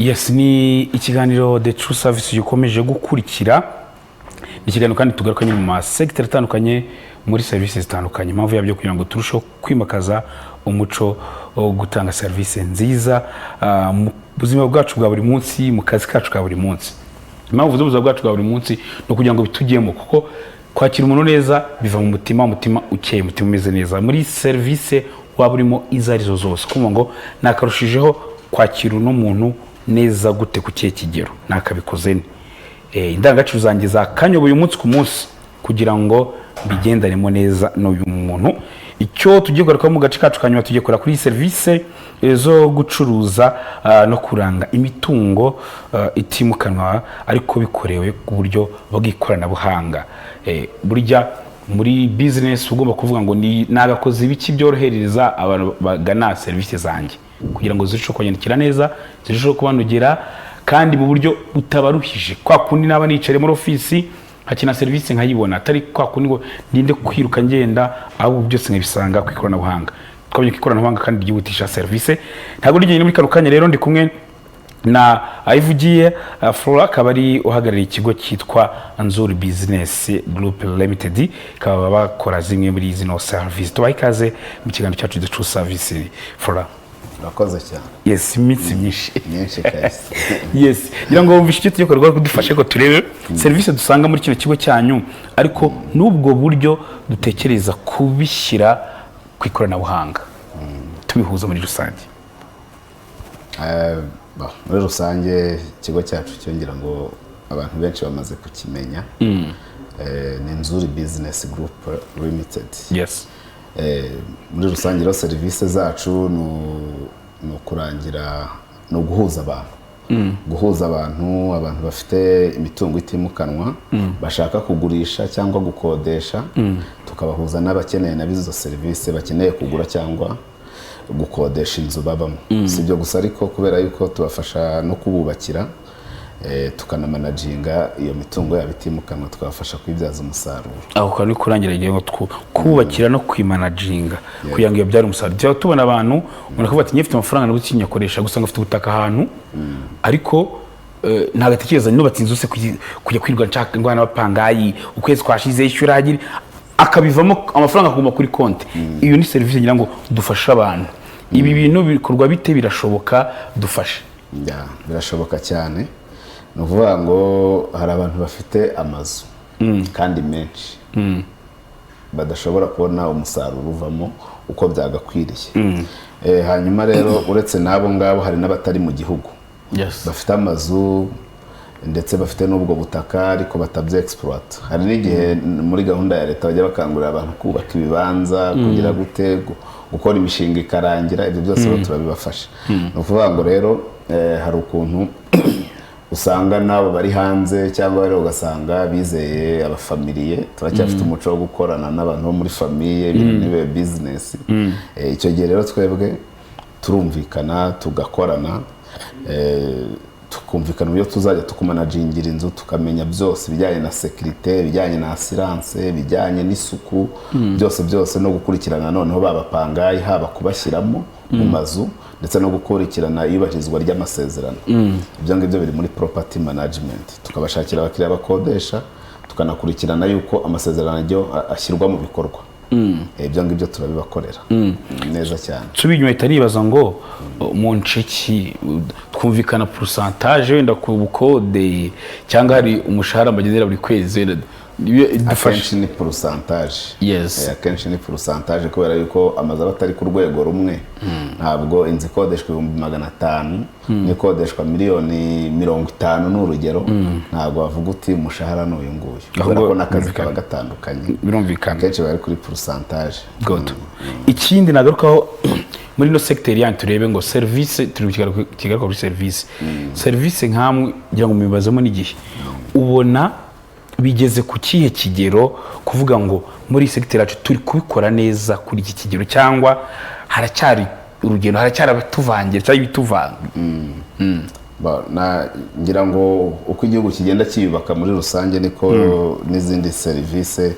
Yes, ni ikiganiro The True Service gikomeje gukurikira. Ni ikiganiro kandi tugaruka nyine mu masekiteri atandukanye muri services zitandukanye. Impamvu yabyo kugira ngo turusheho kwimakaza umuco wo gutanga service nziza mu buzima bwacu bwa buri munsi, mu kazi kacu ka buri munsi. Impamvu z'ubuzima bwacu bwa buri munsi no kugira ngo bitugiyemo, kuko kwakira umuntu neza biva mu mutima ukeye, umutima umeze neza. Muri service waba urimo izarizo zose, kumva ngo nakarushijeho kwakira uno muntu neza gute ku kihe kigero nakabikoze indangagaciro zanjye za kanyoboye umunsi ku munsi kugira ngo bigendanemo neza n'uyu muntu. Icyo tugiye kugaruka mu gace kacu kanyuma, tugiye kora kuri service zo gucuruza no kuranga imitungo itimukanwa ariko bikorewe ku buryo bw'ikoranabuhanga. Burya muri business ugomba kuvuga ngo ni nagakoze ibiki byorohereza abantu bagana service zanjye kugira ngo zirusheho kwandikira neza, zirusheho kubanogera kandi mu buryo utabaruhije. Kwa kundi naba nicare muri office hakina service nkayibona, atari kwa kundi ngo ndinde kwiruka ngenda, abo byose nkabisanga ku ikoranabuhanga. Twabonye ko ikoranabuhanga kandi ryihutisha service. Ntago rigeye muri karukanya rero ndi kumwe na Ayivugiye Flora, akaba ari uhagarariye ikigo cyitwa Nzuri Business Group Limited, akaba bakora zimwe muri zino service. Tubaha ikaze mu kiganiro cyacu The True Service. Flora, urakoze cyane. Yes, imitsi myinshi guys. Yes, ngira ngo wumvishe icyo tugiye kurwa kudufashe ko turebe service dusanga muri kino kigo cyanyu, ariko n'ubwo buryo dutekereza kubishyira ku ikoranabuhanga tubihuza muri rusange. Muri rusange ikigo cyacu cyongera ngo abantu benshi bamaze kukimenya, ni Nzuri Business Group Limited. Yes. Muri rusange rero service zacu no kurangira no guhuza abantu abantu bafite imitungo itimukanwa bashaka kugurisha cyangwa gukodesha, tukabahuza n'abakeneye na bizo service bakeneye kugura cyangwa gukodesha inzu babamo. Sibyo gusa ariko kubera yuko tubafasha no kububakira, tukanamanaginga iyo mitungo yabitimukanwa, tukabafasha kwibyaza umusaruro. Aho kandi kurangira igihe ngo kubakira no kwimanaginga kugira ngo iyo byari umusaruro. Cyo tubona abantu umuntu kuvuga ati nyifite amafaranga no gukinyakoresha gusa ngafite ubutaka ahantu, ariko ntagatekereza nubatse inzu se kujya kwirwa nshaka ngwana bapangayi ukwezi kwashize ishyura hagiri akabivamo amafaranga kuguma kuri konti. Iyo ni service ngira ngo dufasha abantu. Ibi bintu bikorwa bite, birashoboka dufashe? Birashoboka cyane. Ni ukuvuga ngo hari abantu bafite amazu kandi menshi badashobora kubona umusaruro uvamo uko byagakwiriye. Hanyuma rero uretse n'abo ngabo hari n'abatari mu gihugu bafite amazu ndetse bafite n'ubwo butaka ariko batabye exploit. Hari n'igihe muri gahunda ya leta bajya bakangurira abantu kubaka ibibanza kugira gute gukora imishinga ikarangira. Ibyo byose rero turabibafasha. Ni ukuvuga ngo rero hari ukuntu usanga nabo bari hanze cyangwa rero ugasanga bizeye abafamiliye, turacyafite umuco wo gukorana n'abantu bo muri famiye nibe business. Icyo gihe rero twebwe turumvikana tugakorana, tukumvikana uburyo tuzajya tukumanagingira inzu, tukamenya byose bijyanye na security, bijyanye na assurance, bijyanye n'isuku, byose no gukurikirana noneho babapangayi, haba kubashyiramo mu mazu ndetse no gukurikirana iyubahirizwa ry'amasezerano. Ibyo ngibyo biri muri property management. Tukabashakira abakiriya bakodesha, tukanakurikirana yuko amasezerano ajyo ashyirwa mu bikorwa. Ibyo ngibyo turabibakorera neza cyane. Tubinywe itaribaza ngo mu nceki twumvikana pourcentage wenda ku bukode cyangwa hari umushahara bagenera buri kwezi. Akenshi ni pourcentage. Yes. Akenshi ni pourcentage kubera yuko amazu abatari ku rwego rumwe. Ntabwo inzu ikodeshwa 500,000 nikodeshwa miliyoni 50 n'urugero, ntabwo bavuga uti umushahara n'uyu nguyu, kubera ko n'akazi kaba gatandukanye. Birumvikana. Akenshi bari kuri pourcentage. Good. Ikindi nagarukaho muri no secteur yanyu turebe ngo service kigaruka kuri service. Service nkamwe ngira ngo mibazemo n'igihe ubona bigeze ku kihe kigero kuvuga ngo muri secteur yacu turi kubikora neza kuri iki kigero, cyangwa haracyari urugendo, haracyari abatuvangira cyangwa ibituvanga? Ngira ngo uko igihugu kigenda kiyubaka muri rusange niko n'izindi service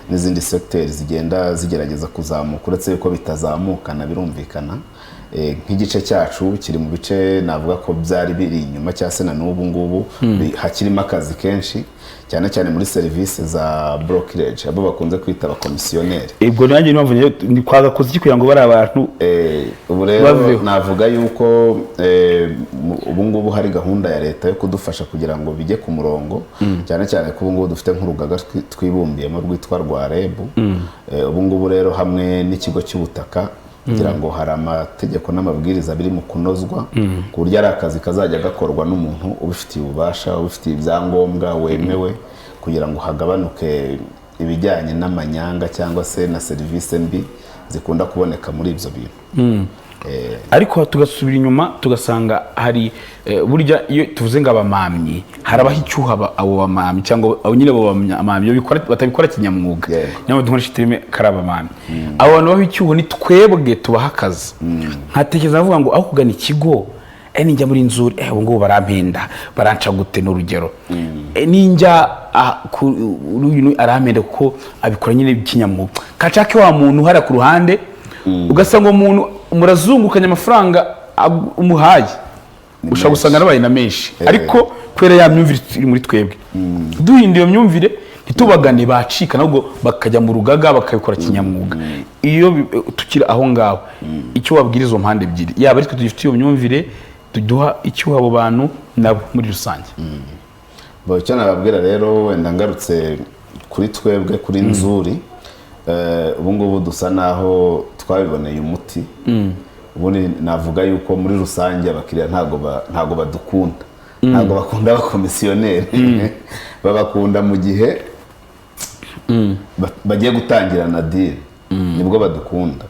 n'izindi secteurs zigenda zigerageza kuzamuka, uretse yuko bitazamukana birumvikana. nk'igice cyacu kiri mu bice navuga ko byari biri inyuma cyangwa se na n'ubu ngubu hakirimo akazi kenshi cyane cyane muri serivisi za brokerage abo bakunze kwita abakomisiyoneri. Ubwo nanjye niyo mpamvu ni kwagakoze iki kugira ngo bari abantu ubu rero navuga yuko ubu ngubu hari gahunda ya leta yo kudufasha kugira ngo bijye ku murongo cyane cyane ko ubu ngubu dufite nk'urugaga twibumbiyemo rwitwa rwa REB. Ubu ngubu rero hamwe n'ikigo cy'ubutaka kugira ngo hari amategeko n'amabwiriza biri mu kunozwa ku buryo ari akazi kazajya gakorwa n'umuntu ubifitiye ububasha ubifitiye ibyangombwa wemewe kugira ngo hagabanuke ibijyanye n'amanyanga cyangwa se na serivisi mbi zikunda kuboneka muri ibyo bintu. Ariko tugasubira inyuma tugasanga hari burya iyo tuvuze ngo abamamyi harabaho icyuha abo bamamyi cyangwa abo nyine abo bamamyi batabikora kinyamwuga nyamwe dukoresha terime karabamamyi. Abo bantu baho icyuho ni twebwe tubaha akazi. Nkatekereza navuga ngo aho kugana ikigo ninjya muri nzuri ubu ngubu barampenda baranca gute n'urugero ninjya uyu arampenda kuko abikora nyine kinyamwuga kacake wa muntu hari ku ruhande ugasanga umuntu murazungukanya amafaranga umuhaye ushaka gusanga nabaye na menshi ariko kwera ya myumvire iri muri twebwe duhinduye myumvire ntitubagane bacika nabwo bakajya mu rugaga bakabikora kinyamwuga. Iyo tukira aho ngaho icyo wabwira izo mpande ebyiri yaba ariko tugifite iyo myumvire tuduha icyo abo bantu nabo muri rusange. Icyo nababwira rero wenda ngarutse kuri twebwe kuri nzuri ubu ngubu dusa naho twabiboneye umuti. Ubundi navuga yuko muri rusange abakiriya ntago badukunda ntago bakunda abakomisiyoneri babakunda mu gihe bagiye gutangira na deal nibwo badukunda.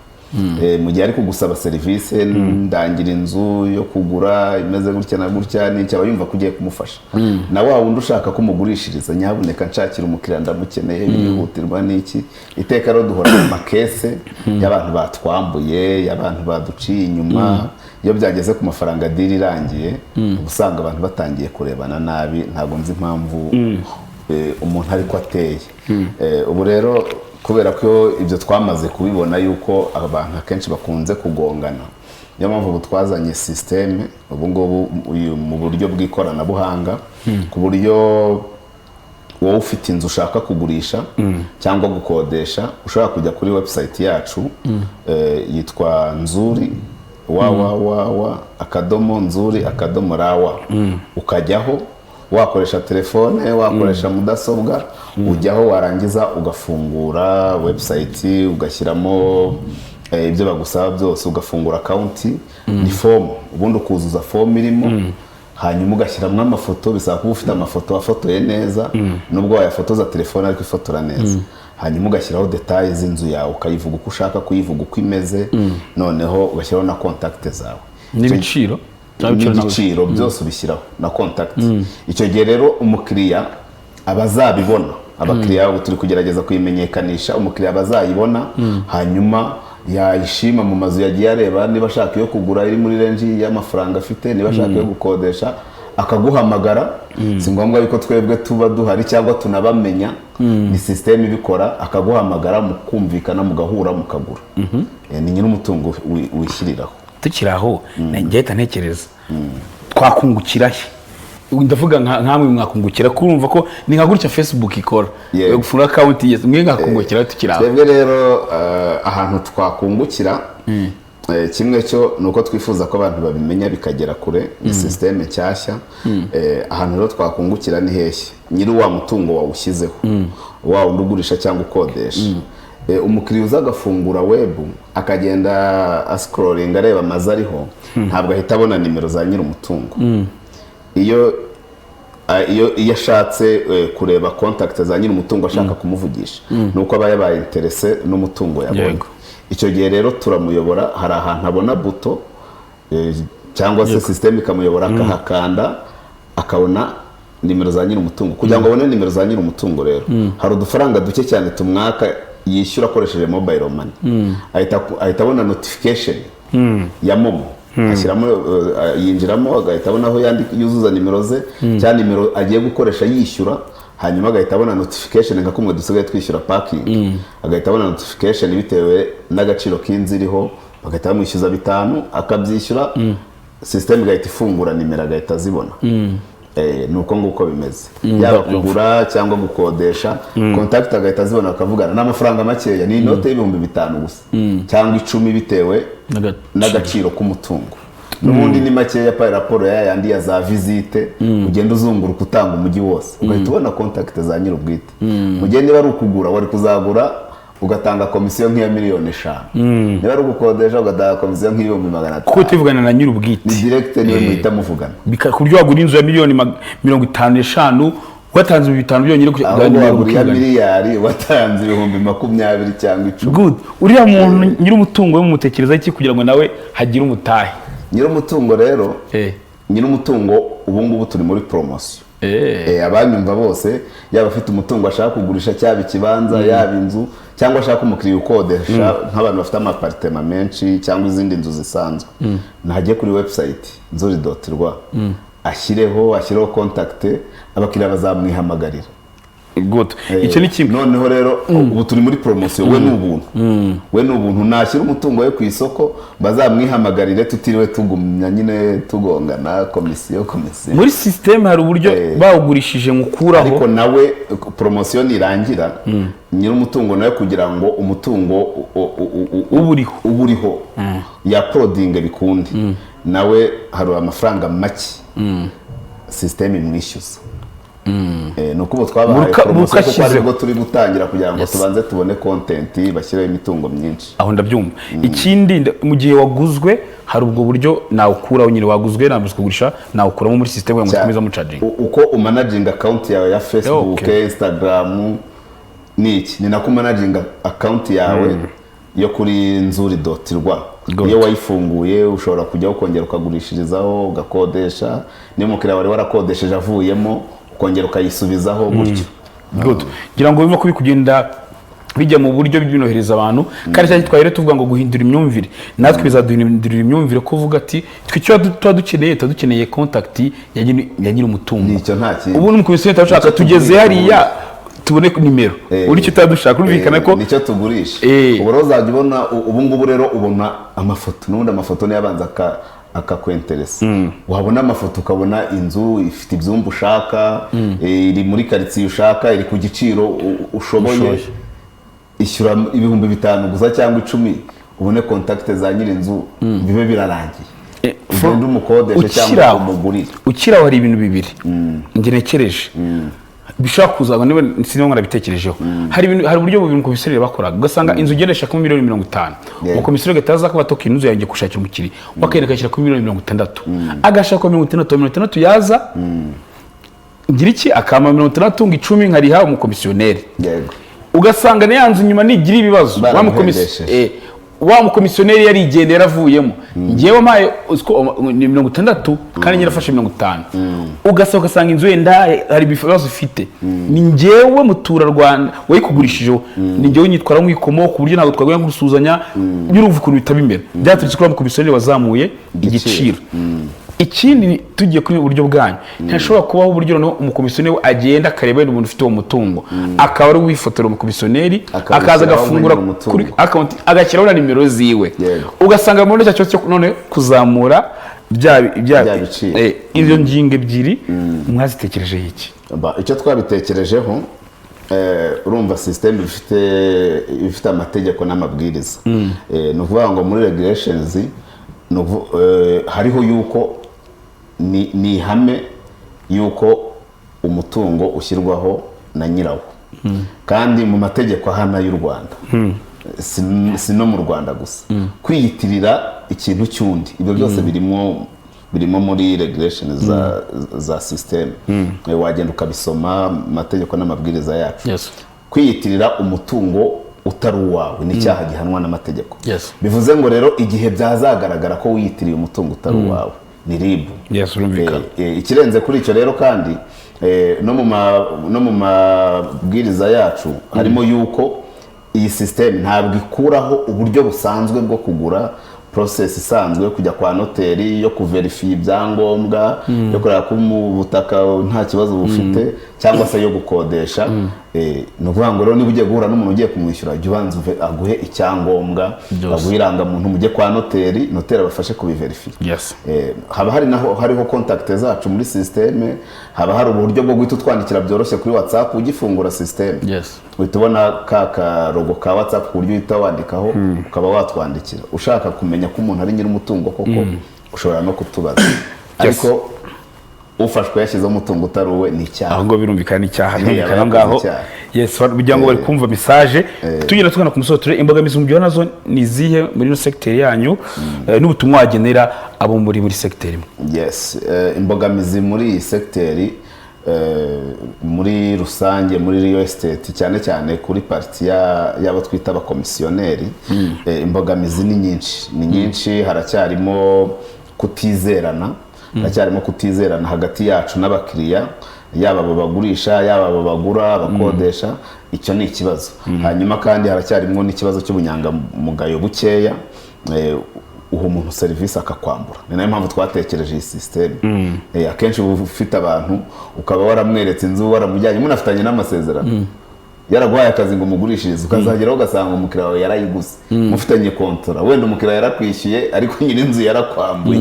Mu gihe ari kugusaba serivisi ndangira inzu yo kugura imeze gutya na gutya n'icyo aba yumva kugiye kumufasha na wa wundi ushaka kumugurishiriza nyabuneka nshakira umukiriya ndamukeneye bihutirwa n'iki. Iteka rero duhora mu makese y'abantu batwambuye y'abantu baduciye inyuma. Iyo byageze ku mafaranga deal irangiye usanga abantu batangiye kurebana nabi ntago nzi impamvu umuntu ariko ateye. Ubu rero kubera ko ibyo twamaze kubibona yuko abantu akenshi bakunze kugongana niyo mpamvu ubu twazanye systeme ubu ngubu mu buryo bw'ikoranabuhanga ku buryo wowe ufite inzu ushaka kugurisha cyangwa gukodesha ushobora kujya kuri website yacu yitwa nzuri www.nzuri.rawa ukajyaho wakoresha telefone wakoresha mudasobwa ujyaho warangiza ugafungura website ugashyiramo ibyo bagusaba byose ugafungura account ni form ubundi ukuzuza form irimo hanyuma ugashyiramo amafoto bisaba kuba ufite amafoto afotoye neza nubwo wayafotoza telefone ariko ifotora neza hanyuma ugashyiraho details z'inzu yawe ukayivuga uko ushaka kuyivuga uko imeze noneho ugashyiraho na contact zawe n'ibiciro n'igiciro byose ubishyiraho na contact. Icyo gihe rero umukiriya abazabibona abakiriya ubu turi kugerageza kuyimenyekanisha umukiriya abazayibona hanyuma yayishima mu mazu yagiye areba niba ashaka iyo kugura iri muri range y'amafaranga afite niba ashaka yo gukodesha akaguhamagara. Si ngombwa yuko twebwe tuba duhari cyangwa tunabamenya ni system ibikora akaguhamagara mukumvikana mugahura mukagura. Ni nyine umutungo wishyiriraho. Tukiraho ngahita ntekereza twakungukira he ndavuga nkamwe mwakungukira kurumva ko ni nka gutya Facebook ikora gufura account yes mwe ngakungukira tukiraho. Twebwe rero ahantu twakungukira kimwe cyo nuko twifuza ko abantu babimenya bikagera kure ni system cyashya. Ahantu rero twakungukira ni heshye nyiri wa mutungo wawushyizeho wa undugurisha cyangwa ukodesha. Umukiriya uzagafungura web akagenda scrolling areba amazi ariho ntabwo ahita abona nimero za nyiri umutungo. Iyo ashatse kureba contact za nyiri umutungo ashaka kumuvugisha nuko aba yabaye interesse n'umutungo yabonye. Icyo gihe rero turamuyobora hari ahantu abona buto cyangwa se system ikamuyobora akahakanda akabona nimero za nyiri umutungo. Kugira ngo abone nimero za nyiri umutungo rero hari udufaranga duke cyane tumwaka yishyura akoresheje mobile money ahita abona notification ya momo ashyiramo yinjiramo agahita abona aho yuzuza nimero ze cyangwa nimero agiye gukoresha yishyura hanyuma agahita abona notification nka kumwe dusigaye twishyura parking agahita abona notification bitewe n'agaciro k'inzu iriho bagahita bamwishyuza 5 akabyishyura system igahita ifungura nimero agahita azibona. Nuko nguko bimeze, yaba kugura cyangwa gukodesha contact agahita azibona akavugana n'amafaranga makeya, ni inote y'ibihumbi 5 gusa cyangwa 10 bitewe n'agaciro k'umutungo. N'ubundi ni makeya pa raporo yandi ya za visite ugenda uzunguruka utanga umujyi wose ugahita ubona contact za nyir'ubwite. Mugihe niba ari ukugura wari kuzagura ugatanga komisiyo nk'iya miliyoni 5, niba ari ugukodesha ugatanga komisiyo nk'ibihumbi 500. Kuko tuvugana na nyir'ubwite ni direct niwe muhita muvugana, ku buryo wagura inzu ya miliyoni 55 watanze 5 byonyine kuganira miliyari watanze ibihumbi 20 cyangwa 10. Good. Uriya muntu nyir'umutungo we mumutekereza iki kugira ngo nawe hagire umutahe? Nyir'umutungo rero nyir'umutungo ubu ngubu turi muri promotion. Abanyumva bose yaba afite umutungo ashaka kugurisha, cyaba ikibanza yaba inzu, cyangwa ashaka umukiriya ukodesha nk'abantu bafite amapartema menshi cyangwa izindi nzu zisanzwe, nahajye kuri website nzuri.rwa ashyireho contact, abakiriya bazamwihamagarira. Good. Icyo ni kimwe. Noneho rero ubu turi muri promotion, we n'ubuntu nashyira umutungo we ku isoko bazamwihamagarire tutiriwe tugumya nyine tugongana komisiyo. Muri system hari uburyo bawugurishije ngukuraho, ariko nawe promotion irangira nyir'umutungo nawe kugira ngo umutungo uburiho ya prodinge bikundi nawe hari amafaranga make system imwishyuza. Nuko ubu twabahaye promotion kuko aribwo turi gutangira kugira ngo tubanze tubone content bashyiraho imitungo myinshi. Aho ndabyumva. Ikindi mu gihe waguzwe hari ubwo buryo nawukuraho nyine, waguzwe nabyo kugurisha nawukuramo muri system ngo mukomeza mu charging. Uko umanaging account yawe ya Facebook, Instagram ni nako managing account yawe yo kuri nzuri.rwa. Iyo wayifunguye ushobora kujya ukongera ukagurishirizaho ugakodesha, niyo mukiriya wari warakodesheje avuyemo ukongera ukayisubizaho gutyo. Good. Ngira ngo bimo kubikugenda bijya mu buryo bw'inohereza abantu kandi cyane twahire tuvuga ngo guhindura imyumvire, natwe bizaduhindurira imyumvire ko uvuga ati twicyo dukeneye contact ya nyir'umutungo. Nicyo nta kintu. Ubu n'umukomisiyo tashaka tugeze hariya tubone nimero uri cyo tadushaka urumvikana ko nicyo tugurisha. Ubu rero uzajya ubona ubu ngubu rero ubona amafoto, n'ubundi amafoto niyo abanza akakwenteresa. Wabona amafoto ukabona inzu ifite ibyumba ushaka, iri muri quartier ushaka, iri ku giciro ushoboye, ishyura ibihumbi 5 gusa cyangwa 10 ubone contact za nyir'inzu bibe birarangiye. Ugenda umukodesha cyangwa umugurira. Ukiraho hari ibintu bibiri ngerekereje bishaka kuzagwa niba sinimo ngarabitekerejeho. Hari uburyo bubiri umukomisiyoneri bakoraga, ugasanga inzu ugendesha ku miliyoni 50, umukomisiyoneri gataza ko batoka inzu yanjye gushakira umukiri wakereka ashyira ku miliyoni 60, agashaka 60 yaza ngira iki akama 60 ngo 10 nkariha umukomisiyoneri. Ugasanga ne yanzu nyuma nigira ibibazo wa mukomisiyoneri yari igendera avuyemo, ngewe mpaye ni 60 kandi nyirafashe 50. Ugasanga inzu yenda hari ibibazo ifite, ni ngewe mutura Rwanda wayikugurishije, ni ngewe nyitwara mwikomo ku buryo ntabwo twagwanya gusuzanya y'uruvu ukuntu bitabimera byaturutse kuri mukomisiyoneri wazamuye igiciro. Ikindi tugiye kuri uburyo bwanyu ntashobora kubaho uburyo no umukomisiyoneri agenda akareba umuntu ufite uwo mutungo akaba ari wifotora umukomisiyoneri akaza agafungura kuri account agashyiraho na nimero ziwe, ugasanga mu ndoshya cyo none kuzamura bya ibyo ngingo ebyiri mwazitekereje iki? Icyo twabitekerejeho urumva system ifite amategeko n'amabwiriza. No kuvuga ngo muri regulations hariho yuko ni ihame yuko umutungo ushyirwaho na nyirawo, kandi mu mategeko ahana y'u Rwanda, si no mu Rwanda gusa, kwiyitirira ikintu cyundi ibyo byose birimo muri regulations za system. Wagenda ukabisoma amategeko n'amabwiriza yacu. Kwiyitirira umutungo utari uwawe ni icyaha gihanwa n'amategeko. Bivuze ngo rero igihe byazagaragara ko wiyitiriye umutungo utari uwawe ni RIB. Ikirenze kuri icyo rero kandi no mu mabwiriza yacu harimo yuko iyi system ntabwo ikuraho uburyo busanzwe bwo kugura, process isanzwe yo kujya kwa noteri yo kuverify ibyangombwa yo kureba ko mu butaka nta kibazo bufite cyangwa se yo gukodesha. ni ukuvuga ngo rero niba ugiye guhura n'umuntu ugiye kumwishyura jya ubanza aguhe icyangombwa, aguhe irangamuntu, mujye kwa noteri abafashe kubiverifiya. Haba hariho kontakite zacu muri sisiteme, haba hari uburyo bwo guhita utwandikira byoroshye kuri WhatsApp ugifungura sisiteme, uhita ubona ka karogo ka WhatsApp ku buryo uhita wandikaho ukaba watwandikira. Ushaka kumenya ko umuntu ari nyir'umutungo koko ushobora no kutubaza, ariko ufashwe yashyizeho umutungo utari uwe ni icyaha. Aho ngo birumvikana icyaha, birumvikana ngaho. Kugira ngo bari kumva message tugenda tugana ku musozo, imbogamizi mubyo nazo ni zihe muri no secteur yanyu n'ubutumwa wagenera abo muri secteur imwe? Imbogamizi muri iyi secteur muri rusange muri real estate cyane cyane kuri parti y'abo twita abakomisiyoneri, imbogamizi ni nyinshi. Haracyarimo kutizerana hagati yacu n'abakiriya, yaba bagurisha, yaba bagura, bakodesha. Icyo ni ikibazo. Hanyuma kandi haracyarimo n'ikibazo cy'ubunyangamugayo bukeya, uha umuntu serivisi akakwambura. Ni nayo mpamvu twatekereje iyi system. Akenshi uba ufite abantu ukaba waramweretse inzu, waramujyanye, munafitanye n'amasezerano, yaraguhaye akazi ngo umugurishirize, ukazageraho ugasanga umukiriya wawe yarayiguze, mufitanye kontora, wenda umukiriya yarakwishyuye ariko nyiri inzu yarakwambuye.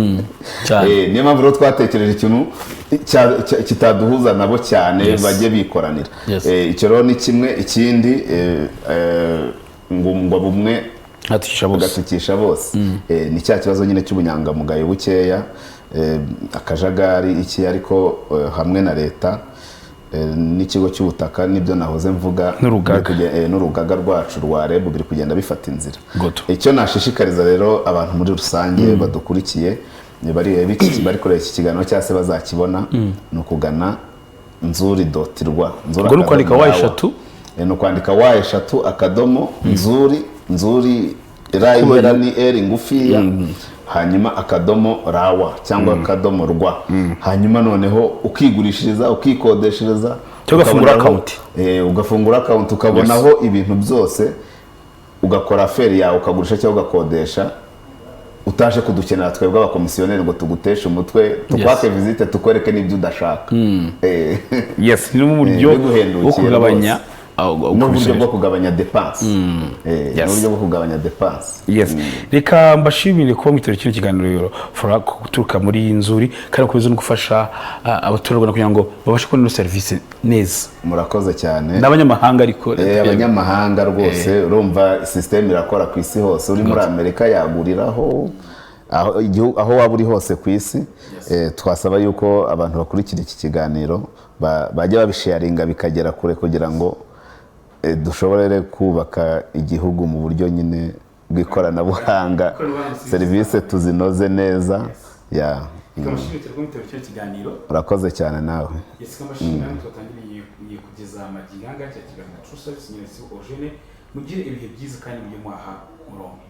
Niyo mpamvu rero twatekereje ikintu kitaduhuza nabo cyane, bajye bikoranira. Icyo rero ni kimwe. Ikindi ngo bumwe agatukisha bose, ni cya kibazo nyine cy'ubunyangamugayo bukeya, akajagari iki, ariko hamwe na leta n'ikigo cy'ubutaka nibyo nahoze mvuga n'urugaga rwacu rwa REB biri kugenda bifata inzira. Icyo nashishikariza rero abantu muri rusange badukurikiye bari kureba iki kiganiro cyangwa se bazakibona, ni ukugana nzuri.rwa. Ni ukwandika wa3, ni ukwandika wa3 akadomo nzuri rayera ni eri ngufiya, hanyuma akadomo rawa cyangwa akadomo rwa, hanyuma noneho ukigurishiriza, ukikodeshereza, ugafungura account ukabonaho ibintu byose, ugakora aferi yawe, ukagurisha cyangwa ugakodesha, utaje kudukenera twebwe abakomisiyoneri ngo tuguteshe umutwe, tukwake visite, tukwereke n'ibyo udashaka. Ni uburyo bwo kugabanya n'uburyo bwo kugabanya depense. N'uburyo bwo kugabanya depense. Reka mbashimire kuba mwitero kino kiganiro fora guturuka muri Nzuri, kandi kubizo no gufasha abaturarwanda kugira ngo babashe kubona service neza. Murakoze cyane. N'abanyamahanga ariko abanyamahanga rwose urumva system irakora ku isi hose. Uri muri Amerika yaguriraho, aho waba uri hose ku isi. Twasaba yuko abantu bakurikira iki kiganiro bajya babisharinga bikagera kure, kugira ngo dushobore kubaka igihugu mu buryo nyine bw'ikoranabuhanga, serivisi tuzinoze neza. Urakoze cyane nawe. Mugire ibihe byiza kandi mujye mwaha murongo.